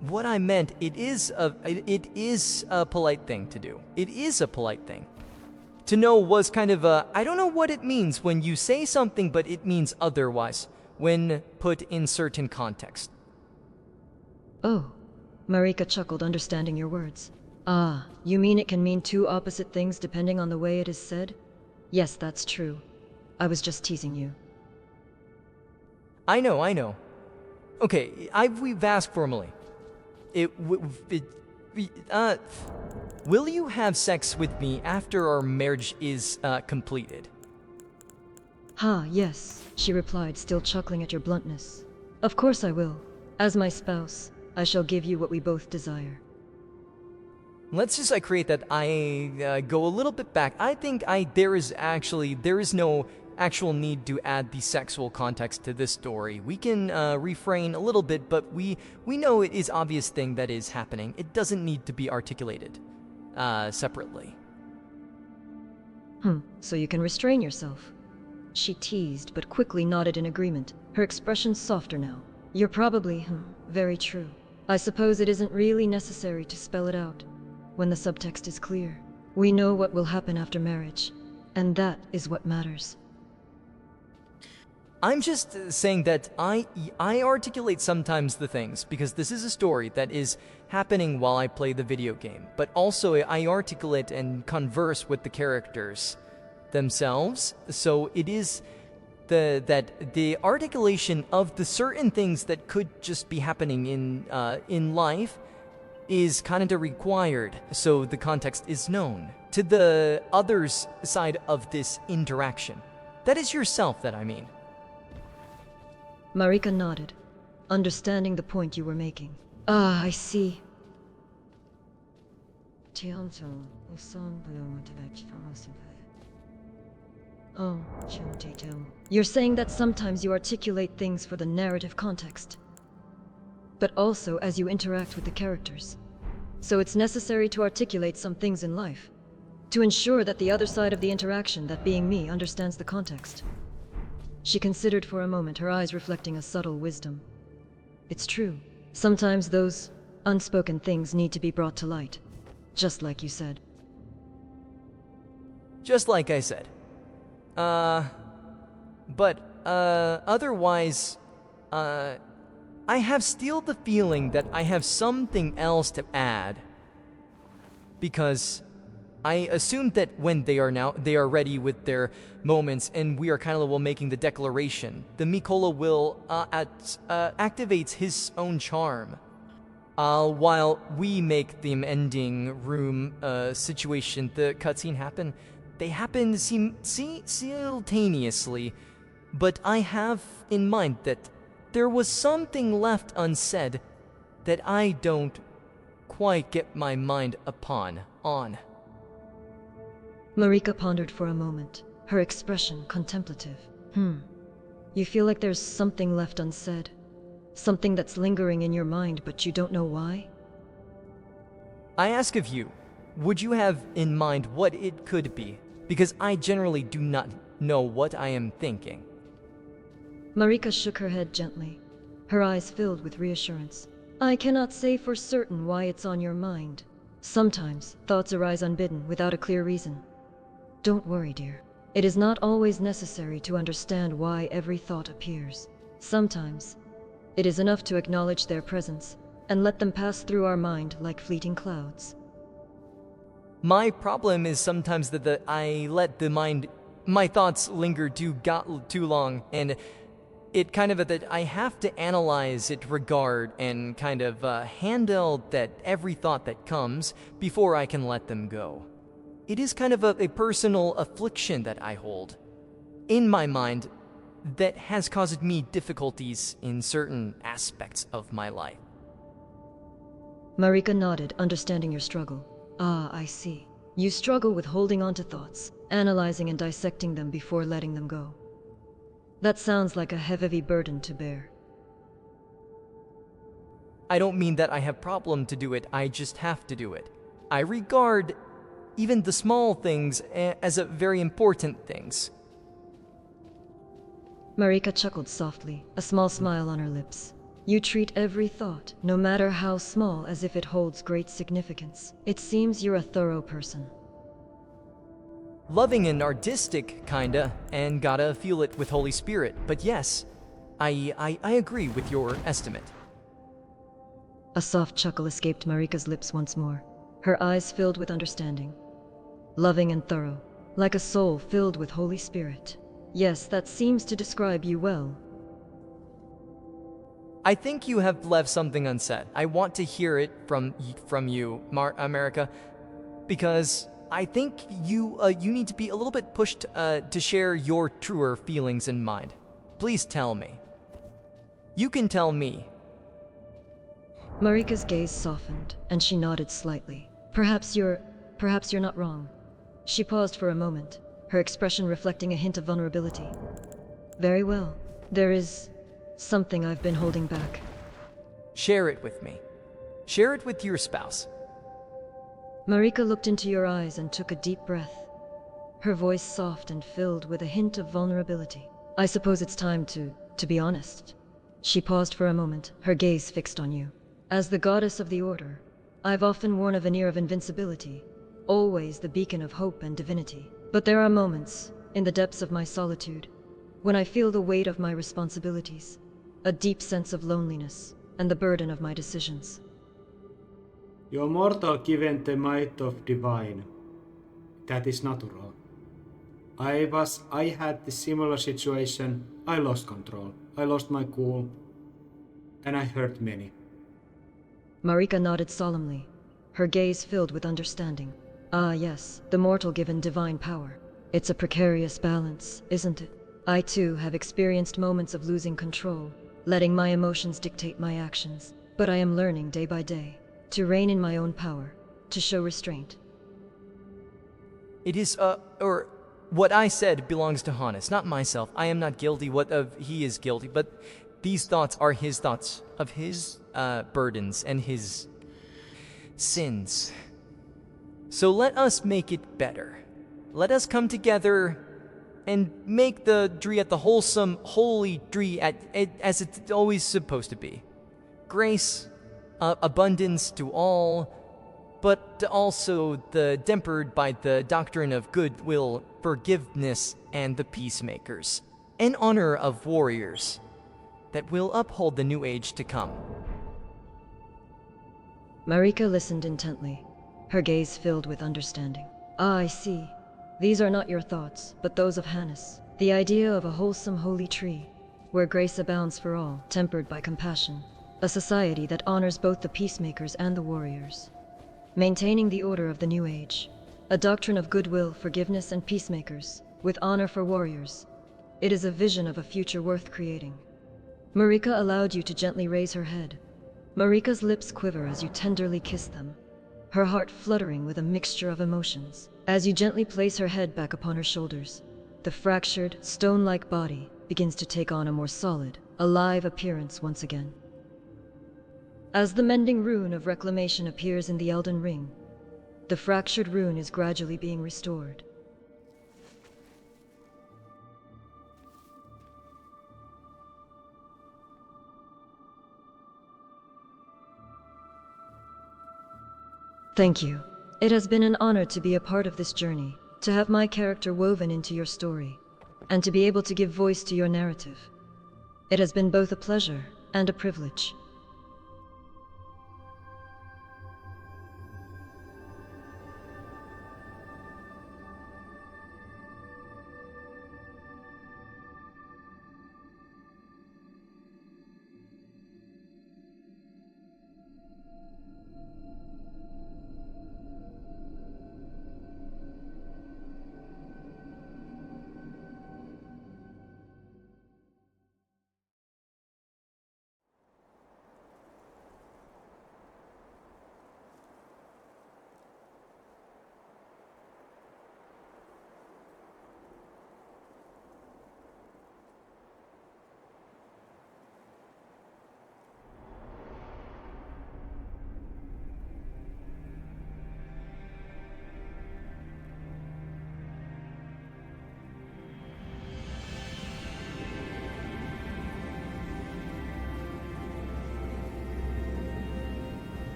What I meant, it is a polite thing to do. It is a polite thing. To know was kind of I don't know what it means when you say something but it means otherwise, when put in certain context. Oh, Marika chuckled, understanding your words. Ah, you mean it can mean two opposite things depending on the way it is said? Yes, that's true. I was just teasing you. I know. Okay, we've asked formally. Will you have sex with me after our marriage is completed? Yes, she replied, still chuckling at your bluntness. Of course I will. As my spouse, I shall give you what we both desire. Let's just create that I go a little bit back. I think there is no actual need to add the sexual context to this story. We can refrain a little bit, but we know it is obvious thing that is happening. It doesn't need to be articulated separately. So you can restrain yourself. She teased, but quickly nodded in agreement, her expression softer now. You're probably, very true. I suppose it isn't really necessary to spell it out. When the subtext is clear, we know what will happen after marriage, and that is what matters. I'm just saying that I articulate sometimes the things, because this is a story that is happening while I play the video game, but also I articulate and converse with the characters themselves, so it is the articulation of the certain things that could just be happening in life is kind of required, so the context is known to the other's side of this interaction. That is yourself that I mean. Marika nodded, understanding the point you were making. I see. You're saying that sometimes you articulate things for the narrative context, but also as you interact with the characters. So it's necessary to articulate some things in life, to ensure that the other side of the interaction, that being me, understands the context. She considered for a moment, her eyes reflecting a subtle wisdom. It's true. Sometimes those unspoken things need to be brought to light. just like you said. Just like I said. Otherwise, I have still the feeling that I have something else to add. Because I assumed that when they are ready with their moments and we are kind of making the declaration, the Mikola will activates his own charm. While we make the ending room situation, the cutscene happen, they happen simultaneously, but I have in mind that there was something left unsaid that I don't quite get my mind on. Marika pondered for a moment, her expression contemplative. You feel like there's something left unsaid? Something that's lingering in your mind, but you don't know why? I ask of you, would you have in mind what it could be? Because I generally do not know what I am thinking. Marika shook her head gently, her eyes filled with reassurance. I cannot say for certain why it's on your mind. Sometimes thoughts arise unbidden without a clear reason. Don't worry, dear. It is not always necessary to understand why every thought appears. Sometimes it is enough to acknowledge their presence and let them pass through our mind like fleeting clouds. My problem is sometimes that I let my thoughts linger too long, and it kind of that I have to analyze it, regard, and kind of handle that every thought that comes before I can let them go. It is kind of a personal affliction that I hold in my mind that has caused me difficulties in certain aspects of my life. Marika nodded, understanding your struggle. Ah, I see. You struggle with holding on to thoughts, analyzing and dissecting them before letting them go. That sounds like a heavy burden to bear. I don't mean that I have problem to do it, I just have to do it. I regard even the small things as a very important things. Marika chuckled softly, a small smile on her lips. You treat every thought, no matter how small, as if it holds great significance. It seems you're a thorough person. Loving and artistic, kinda, and gotta feel it with Holy Spirit. But yes, I agree with your estimate. A soft chuckle escaped Marika's lips once more, her eyes filled with understanding. Loving and thorough, like a soul filled with Holy Spirit. Yes, that seems to describe you well. I think you have left something unsaid. I want to hear it from you, Marika, because I think you need to be a little bit pushed to share your truer feelings in mind. Please tell me. You can tell me. Marika's gaze softened, and she nodded slightly. Perhaps you're not wrong. She paused for a moment, her expression reflecting a hint of vulnerability. Very well. There is something I've been holding back. Share it with me. Share it with your spouse. Marika looked into your eyes and took a deep breath, her voice soft and filled with a hint of vulnerability. I suppose it's time to be honest. She paused for a moment, her gaze fixed on you. As the goddess of the Order, I've often worn a veneer of invincibility, always the beacon of hope and divinity. But there are moments, in the depths of my solitude, when I feel the weight of my responsibilities, a deep sense of loneliness, and the burden of my decisions. You're mortal given the might of divine. That is natural. I had the similar situation. I lost control. I lost my cool. And I hurt many. Marika nodded solemnly, her gaze filled with understanding. Ah yes, the mortal given divine power. It's a precarious balance, isn't it? I too have experienced moments of losing control, letting my emotions dictate my actions. But I am learning day by day to reign in my own power, to show restraint. It is, or what I said belongs to Hannes, not myself. I am not guilty. He is guilty, but these thoughts are his thoughts of his burdens and his sins. So let us make it better. Let us come together and make the Dryad the wholesome, holy Dryad as it's always supposed to be. Grace, abundance to all, but also tempered by the doctrine of goodwill, forgiveness, and the peacemakers, in honor of warriors that will uphold the new age to come. Marika listened intently, her gaze filled with understanding. Ah, I see. These are not your thoughts, but those of Hannes. The idea of a wholesome holy tree, where grace abounds for all, tempered by compassion. A society that honors both the peacemakers and the warriors. Maintaining the order of the new age. A doctrine of goodwill, forgiveness, and peacemakers, with honor for warriors. It is a vision of a future worth creating. Marika allowed you to gently raise her head. Marika's lips quiver as you tenderly kiss them, her heart fluttering with a mixture of emotions. As you gently place her head back upon her shoulders, the fractured, stone-like body begins to take on a more solid, alive appearance once again. As the mending rune of reclamation appears in the Elden Ring, the fractured rune is gradually being restored. Thank you. It has been an honor to be a part of this journey, to have my character woven into your story, and to be able to give voice to your narrative. It has been both a pleasure and a privilege.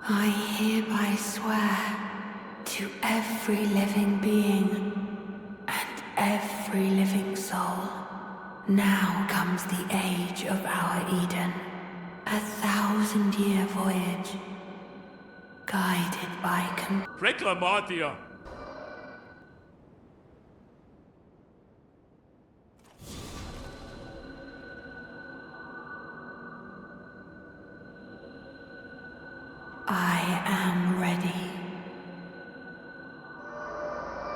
I hereby swear to every living being and every living soul. Now comes the age of our Eden, a 1,000-year voyage, guided by Reclamatia! I am ready.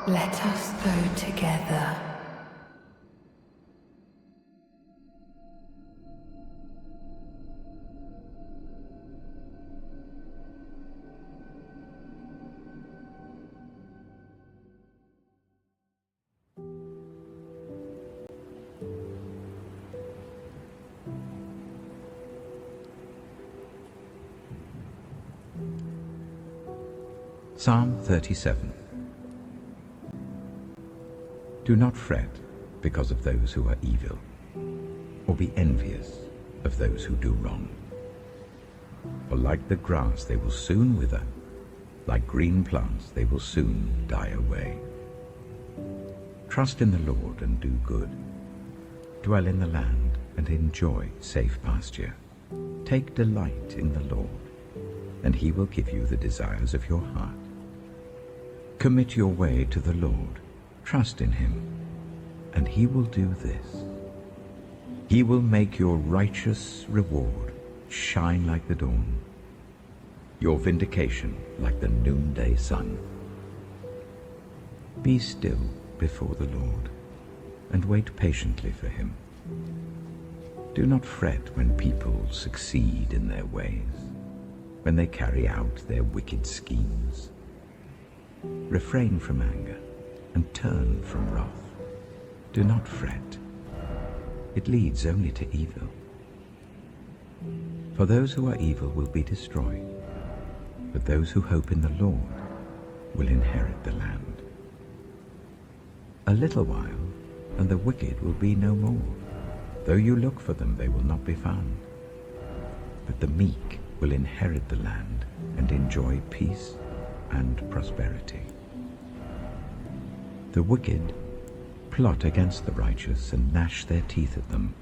Let us go together. Psalm 37. Do not fret because of those who are evil, or be envious of those who do wrong. For like the grass they will soon wither, like green plants they will soon die away. Trust in the Lord and do good. Dwell in the land and enjoy safe pasture. Take delight in the Lord, and he will give you the desires of your heart. Commit your way to the Lord, trust in him, and he will do this. He will make your righteous reward shine like the dawn, your vindication like the noonday sun. Be still before the Lord, and wait patiently for him. Do not fret when people succeed in their ways, when they carry out their wicked schemes. Refrain from anger and turn from wrath. Do not fret. It leads only to evil. For those who are evil will be destroyed, but those who hope in the Lord will inherit the land. A little while, and the wicked will be no more. Though you look for them, they will not be found. But the meek will inherit the land and enjoy peace and prosperity. The wicked plot against the righteous and gnash their teeth at them.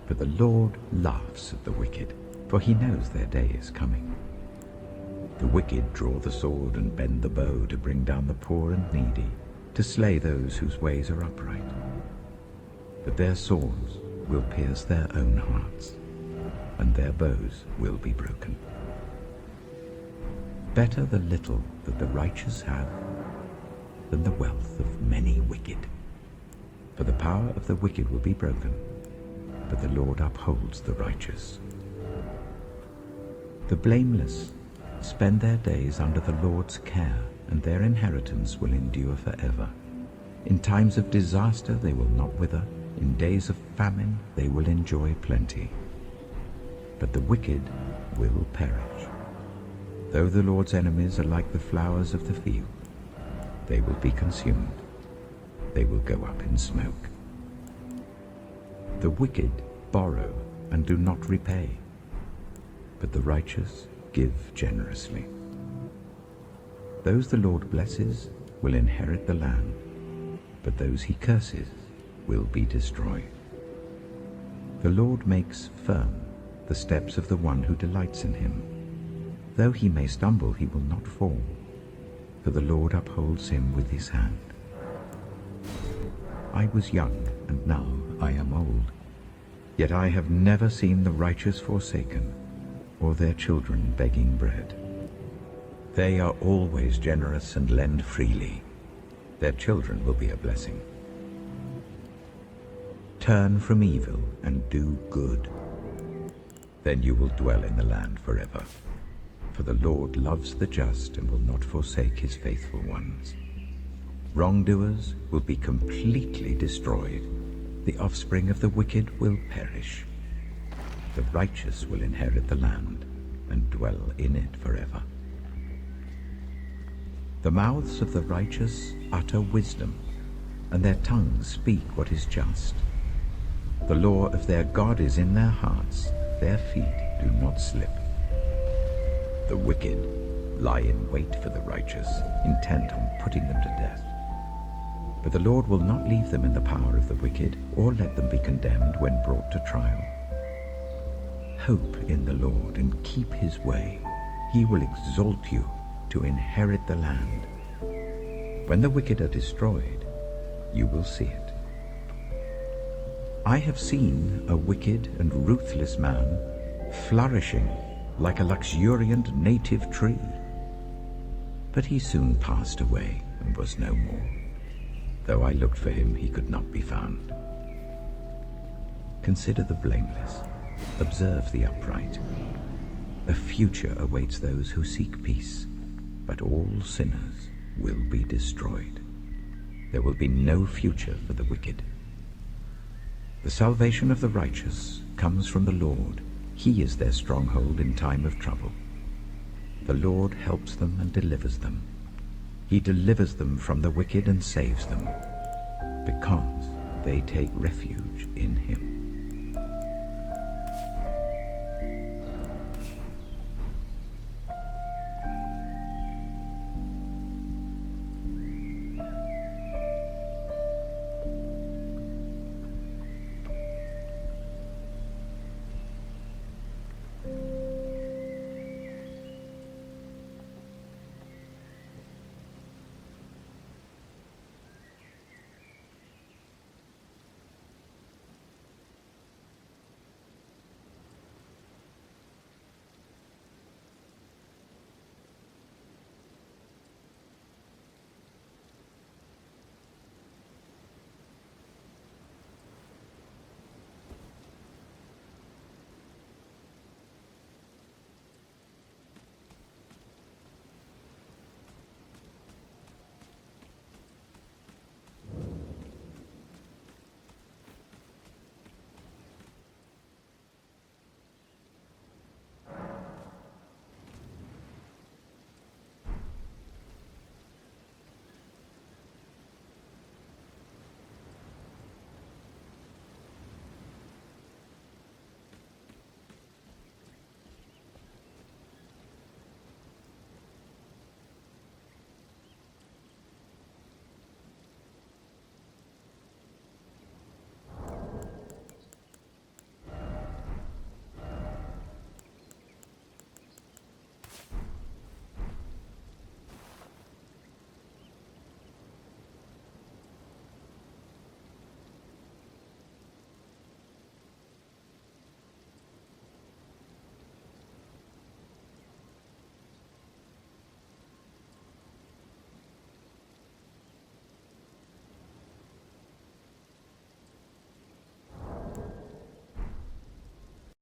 But the Lord laughs at the wicked, for he knows their day is coming. The wicked draw the sword and bend the bow to bring down the poor and needy, to slay those whose ways are upright. But their swords will pierce their own hearts, and their bows will be broken. Better the little that the righteous have than the wealth of many wicked. For the power of the wicked will be broken, but the Lord upholds the righteous. The blameless spend their days under the Lord's care, and their inheritance will endure forever. In times of disaster they will not wither, in days of famine they will enjoy plenty. But the wicked will perish. Though the Lord's enemies are like the flowers of the field, they will be consumed. They will go up in smoke. The wicked borrow and do not repay, but the righteous give generously. Those the Lord blesses will inherit the land, but those he curses will be destroyed. The Lord makes firm the steps of the one who delights in him. Though he may stumble, he will not fall, for the Lord upholds him with his hand. I was young, and now I am old, yet I have never seen the righteous forsaken, or their children begging bread. They are always generous and lend freely. Their children will be a blessing. Turn from evil and do good. Then you will dwell in the land forever. For the Lord loves the just and will not forsake his faithful ones. Wrongdoers will be completely destroyed. The offspring of the wicked will perish. The righteous will inherit the land and dwell in it forever. The mouths of the righteous utter wisdom, and their tongues speak what is just. The law of their God is in their hearts, their feet do not slip. The wicked lie in wait for the righteous, intent on putting them to death. But the Lord will not leave them in the power of the wicked, or let them be condemned when brought to trial. Hope in the Lord and keep his way. He will exalt you to inherit the land. When the wicked are destroyed, you will see it. I have seen a wicked and ruthless man flourishing like a luxuriant native tree. But he soon passed away and was no more. Though I looked for him, he could not be found. Consider the blameless. Observe the upright. A future awaits those who seek peace, but all sinners will be destroyed. There will be no future for the wicked. The salvation of the righteous comes from the Lord. He is their stronghold in time of trouble. The Lord helps them and delivers them. He delivers them from the wicked and saves them, because they take refuge in him.